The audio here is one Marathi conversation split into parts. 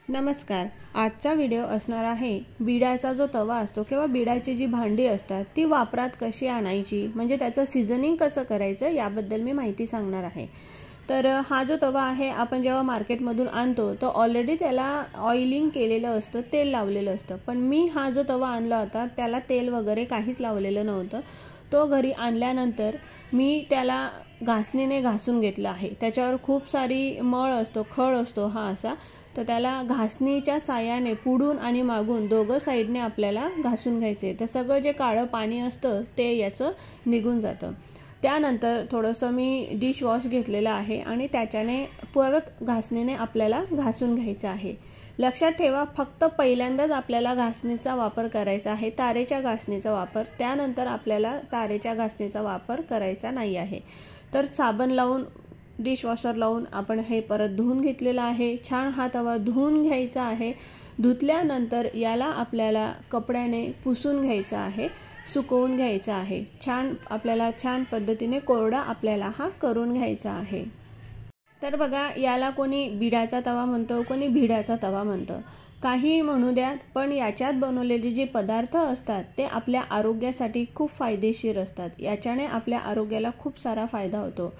नमस्कार. आजचा व्हिडिओ असणार आहे बिडाचा जो तवा असतो किंवा बिडाची जी भांडी असतात ती वापरात कशी आणायची, म्हणजे त्याचं सीझनिंग कसं करायचं याबद्दल मी माहिती सांगणार आहे. तर हा जो तवा आहे आपण जेव्हा मार्केटमधून आणतो तो ऑलरेडी त्याला ऑइलिंग केलेलं असतं, तेल लावलेलं असतं. पण मी हा जो तवा आणला होता त्याला तेल वगैरे काहीच लावलेलं नव्हतं. तो घरी आणल्यानंतर मी त्याला घासणीने घासून घेतला आहे. त्याच्यावर खूप सारी मळ असतो, खळ असतो हा असा. तर त्याला घासणीच्या साह्याने पुढून आणि मागून दोघं साईडने आपल्याला घासून घ्यायचे. तर सगळं जे काळं पाणी असतं ते याचं निघून जातं. त्यानंतर थोडंसं मी डिश वॉश घेतलेलं आहे आणि त्याच्याने परत घासणीने आपल्याला घासून घ्यायचं आहे. लक्षात ठेवा, फक्त पहिल्यांदाच आपल्याला घासणीचा वापर करायचा आहे, तारेच्या घासणीचा वापर. त्यानंतर आपल्याला तारेच्या घासणीचा वापर करायचा नाही आहे. तर साबण लावून डिशवॉशर लावून आपण हे परत धुवून घेतलेलं आहे. छान हा तवा धुवून घ्यायचा आहे. धुतल्यानंतर याला आपल्याला कपड्याने पुसून घ्यायचा आहे, सुकवून घ्यायचा आहे. आपल्याला छान पद्धतीने कोरडा आपल्याला हा करून घ्यायचा आहे. तर बघा, याला कोणी बिडाचा तवा म्हणतो, कोणी भिडाचा तवा म्हणतं, काही म्हणू द्यात. पण याच्यात बनवलेले जे पदार्थ असतात ते आपल्या आरोग्यासाठी खूप फायदेशीर असतात. याच्याने आपल्या आरोग्याला खूप सारा फायदा होतो.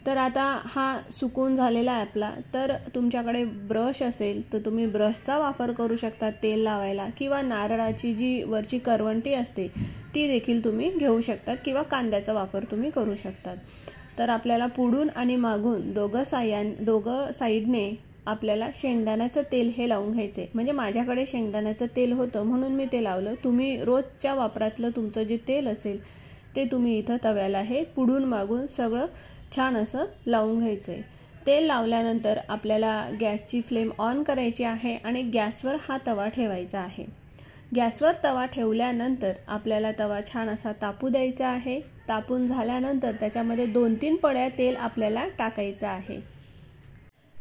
तर आता हा सुकून झालेला आहे आपला. तर तुमच्याकडे ब्रश असेल तर तुम्ही ब्रशचा वापर करू शकता तेल लावायला, किंवा नारळाची जी वरची करवंटी असते ती देखील तुम्ही घेऊ शकतात, किंवा कांद्याचा वापर तुम्ही करू शकतात. तर आपल्याला पुढून आणि मागून दोघं साईडने आपल्याला शेंगदाण्याचं तेल हे लावून घ्यायचे. म्हणजे माझ्याकडे शेंगदाण्याचं तेल होतं म्हणून मी ते लावलं. तुम्ही रोजच्या वापरातलं तुमचं जे तेल असेल ते तुम्ही इथं तव्याला हे पुढून मागून सगळं छान असं लावून घ्यायचं आहे. तेल लावल्यानंतर आपल्याला गॅसची फ्लेम ऑन करायची आहे आणि गॅसवर हा तवा ठेवायचा आहे. गॅसवर तवा ठेवल्यानंतर आपल्याला तवा छान असा तापू द्यायचा आहे. तापून झाल्यानंतर त्याच्यामध्ये 2-3 पळ्या तेल आपल्याला टाकायचं आहे.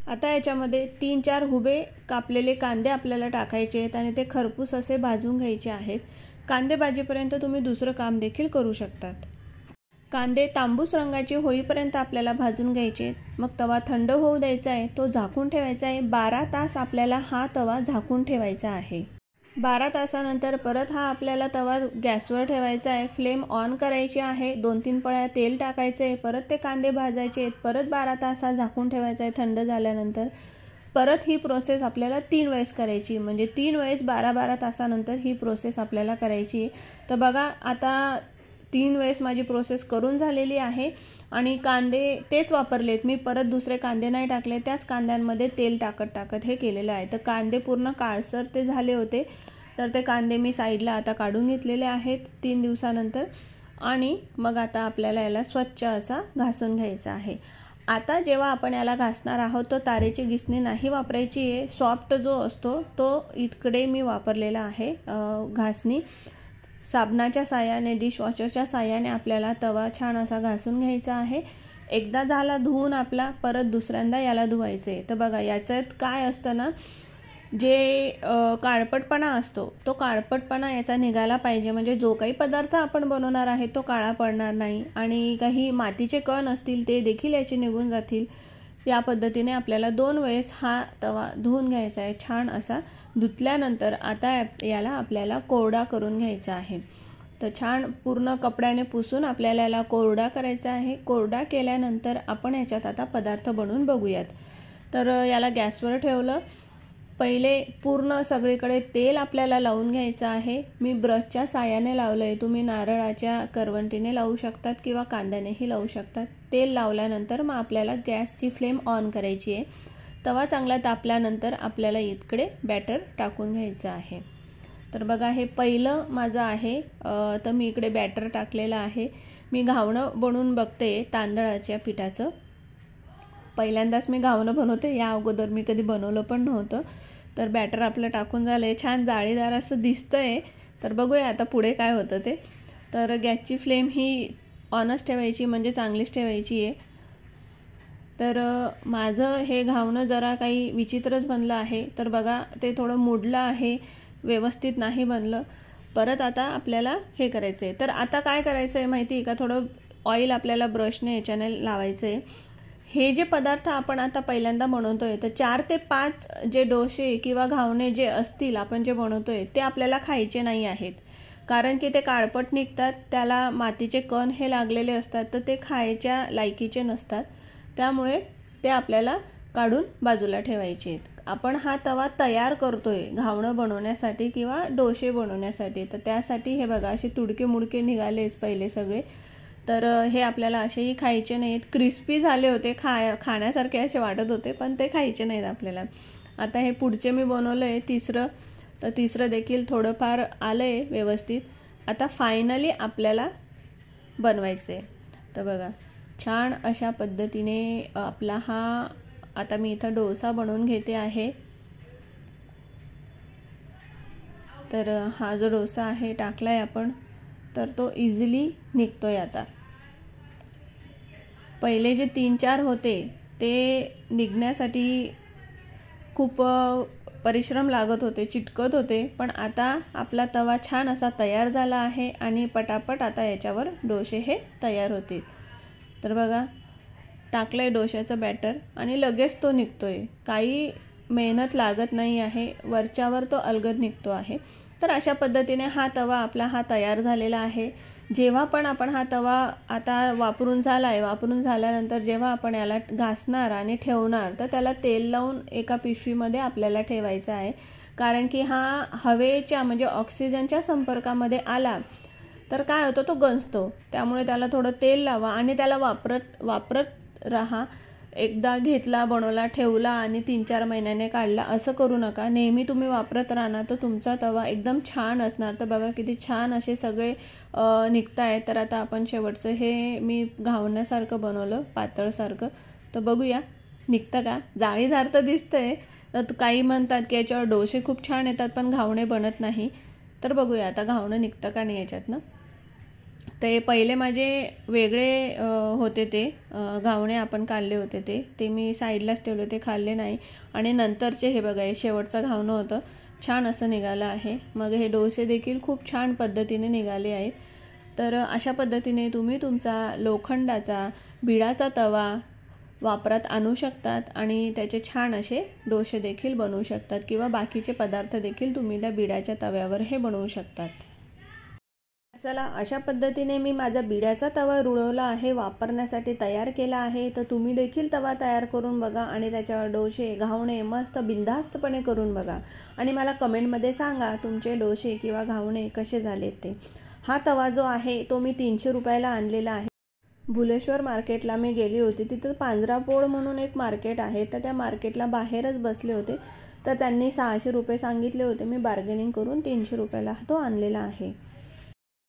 आता याच्यामध्ये 3-4 हुबे कापलेले कांदे आपल्याला टाकायचे आहेत आणि ते खरपूस असे भाजून घ्यायचे आहेत. कांदे भाजीपर्यंत तुम्ही दुसरं काम देखील करू शकतात. कांदे तांबूस रंगाचे होईपर्यंत आपल्याला भाजून घ्यायचे. मग तवा थंड होऊ द्यायचा आहे, तो झाकून ठेवायचा आहे. 12 तास आपल्याला हा तवा झाकून ठेवायचा आहे. 12 तासानंतर परत हा आपल्याला तवा गॅसवर ठेवायचा आहे. फ्लेम ऑन करायची आहे. 2-3 पळ्या तेल टाकायचे आहे. परत ते कांदे भाजायचे आहेत. परत 12 तास हा झाकून ठेवायचा आहे. थंड झाल्यानंतर परत ही प्रोसेस आपल्याला 3 वेळेस करायची. म्हणजे 3 वेळेस 12-12 तासानंतर ही प्रोसेस आपल्याला करायची. तर बघा, आता 3 वेळेस माझी प्रोसेस करून झालेली आहे आणि कांदे तेच वापरलेत मी. परत दुसरे कांदे नाही टाकले. त्याच कांद्यांमध्ये तेल टाकत हे केलेलं आहे. तर कांदे पूर्ण काळसर ते झाले होते. तर ते कांदे मी साईडला आता काढून घेतलेले आहेत 3 दिवसानंतर. आणि मग आता आपल्याला याला स्वच्छ असा घासून घ्यायचा आहे. आता जेव्हा आपण याला घासणार आहोत तर तारेची घिसणी नाही वापरायची आहे. सॉफ्ट जो असतो तो इकडे मी वापरलेला आहे घासणी. साबणाच्या साह्याने, डिशवॉशरच्या साह्याने आपल्याला तवा छान असा घासून घ्यायचा आहे. एकदा झाला धुवून आपला, परत दुसऱ्यांदा याला धुवायचे. तर बघा, याच्यात काय असतं ना, जे काळपटपणा असतो तो काळपटपणा याचा निघाला पाहिजे. म्हणजे जो काही पदार्थ आपण बनवणार आहे तो काळा पडणार नाही आणि काही मातीचे कण असतील ते देखील याचे निघून जातील. या पद्धतीने आपल्याला 2 वेळेस हा तवा धुवून घ्यायचा आहे. छान असा धुतल्यानंतर आता याला आपल्याला कोरडा करून घ्यायचा आहे. तर छान पूर्ण कपड्याने पुसून आपल्याला याला कोरडा करायचा आहे. कोरडा केल्यानंतर आपण याच्यात आता पदार्थ बनवून बघूयात. तर याला गॅसवर ठेवलं. पहिले पूर्ण सगळीकडे तेल आपल्याला लावून घ्यायचं आहे. मी ब्रशच्या साह्याने लावलं आहे. तुम्ही नारळाच्या करवंटीने लावू शकतात किंवा कांद्यानेही लावू शकतात. तेल लावल्यानंतर मग आपल्याला गॅसची फ्लेम ऑन करायची आहे. तवा चांगला तापल्यानंतर आपल्याला इकडे बॅटर टाकून घ्यायचं आहे. तर बघा, हे पहिलं माझं आहे. तर मी इकडे बॅटर टाकलेलं आहे. मी घावणं बनवून बघते तांदळाच्या पिठाचं. पहिल्यांदाच मी घावणं बनवते, या अगोदर मी कधी बनवलं पण नव्हतं. तर बॅटर आपलं टाकून झालं आहे. छान जाळीदार असं दिसतं आहे. तर बघूया आता पुढे काय होतं ते. तर गॅसची फ्लेम ही ऑनच ठेवायची, म्हणजे चांगलीच ठेवायची आहे. तर माझं हे घावणं जरा काही विचित्रच बनलं आहे. तर बघा, ते थोडं मुडलं आहे, व्यवस्थित नाही बनलं. परत आता आपल्याला हे करायचं आहे. तर आता काय करायचं आहे माहिती आहे का, थोडं ऑइल आपल्याला ब्रशने याच्याने लावायचं आहे. हे जे पदार्थ आपण आता पहिल्यांदा बनवतोय तर 4 ते 5 जे डोसे किंवा घावणे जे असतील आपण जे बनवतोय ते आपल्याला खायचे नाही आहेत, कारण की ते काळपट निघतात, त्याला मातीचे कण हे लागलेले असतात, तर ते खायच्या लायकीचे नसतात. त्यामुळे ते आपल्याला काढून बाजूला ठेवायचे आहेत. आपण हा तवा तयार करतोय घावणं बनवण्यासाठी किंवा डोसे बनवण्यासाठी, तर त्यासाठी हे बघा असे तुडके मुडके निघालेच पहिले सगळे, तर हे आपल्याला असेही खायचे नाहीत. क्रिस्पी झाले होते, खाण्यासारखे असे वाटत होते, पण ते खायचे नाहीत आपल्याला. आता हे पुढचे मी बनवलं आहे तिसरं, तर तिसरं देखील थोडंफार आलं आहे व्यवस्थित. आता फायनली आपल्याला बनवायचं आहे. तर बघा छान अशा पद्धतीने आपला हा, आता मी इथं डोसा बनवून घेते आहे. तर हा जो डोसा आहे टाकला आहे आपण, तर तो इझिली निघतोय. आता पहिले जे 3-4 होते ते निघण्यासाठी खूप परिश्रम लागत होते, चिटकत होते, पण आता आपला तवा छान असा तयार झाला आहे आणि पटापट आता याच्यावर डोसे हे तयार होतील. तर बघा टाकलंय डोशाचं बॅटर आणि लगेच तो निघतोय, काही मेहनत लागत नाही आहे, वरच्यावर तो अलगद निघतो आहे. तर अशा पद्धतीने हा तवा आपला हा तयार झालेला आहे. जेव्हा पण आपण हा तवा आता वापरून झाल्यानंतर जेव्हा आपण याला घासणार आणि ठेवणार, तर त्याला तेल लावून एका पिशवीमध्ये आपल्याला ठेवायचा आहे, कारण की हा हवेच्या म्हणजे ऑक्सिजनच्या संपर्कामध्ये आला तर काय होतं, तो गंजतो. त्यामुळे त्याला थोडं तेल लावा आणि त्याला वापरत राहा. एकदा घेतला, बनवला, ठेवला आणि 3-4 महिन्याने काढला असं करू नका. नेहमी तुम्ही वापरत राहणार तर तुमचा तवा एकदम छान असणार. तर बघा किती छान असे सगळे निघत आहे. तर आता आपण शेवटचं हे मी घावण्यासारखं बनवलं, पातळसारखं, तर बघूया निघतं का. जाळीदार तर दिसतंय, तर काही म्हणतात की याच्यावर डोसे खूप छान येतात पण घावणे बनत नाही. तर बघूया आता घावणं निघतं का नाही याच्यातनं. ते पहिले माझे वेगळे होते, ते घावणे आपण काढले होते ते मी साईडलाच ठेवले, ते खाल्ले नाही. आणि नंतरचे हे बघा, हे शेवटचं घावणं होतं, छान असं निघालं आहे. मग हे डोसे देखील खूप छान पद्धतीने निघाले आहेत. तर अशा पद्धतीने तुम्ही तुमचा लोखंडाचा बिडाचा तवा वापरात आणू शकतात आणि त्याचे छान असे डोसे देखील बनवू शकतात किंवा बाकीचे पदार्थ देखील तुम्ही त्या बिडाच्या तव्यावर हे बनवू शकतात. चला, अशा पद्धतीने मी माझा बिड्याचा तवा रुळवला आहे, वापरण्यासाठी तयार केला आहे. तर तुम्ही देखील तवा तयार करून बघा आणि त्याच्यावर डोसे घावणे मस्त बिनधास्तपणे करून बघा आणि मला कमेंटमध्ये सांगा तुमचे डोसे किंवा घावणे कसे झाले ते. हा तवा जो आहे तो मी 300 रुपयाला आणलेला आहे. भुलेश्वर मार्केटला मी गेली होती, तिथं पांजरापोळ म्हणून एक मार्केट आहे, तर त्या मार्केटला बाहेरच बसले होते, तर त्यांनी 600 रुपये सांगितले होते. मी बार्गेनिंग करून 300 रुपयाला तो आणलेला आहे.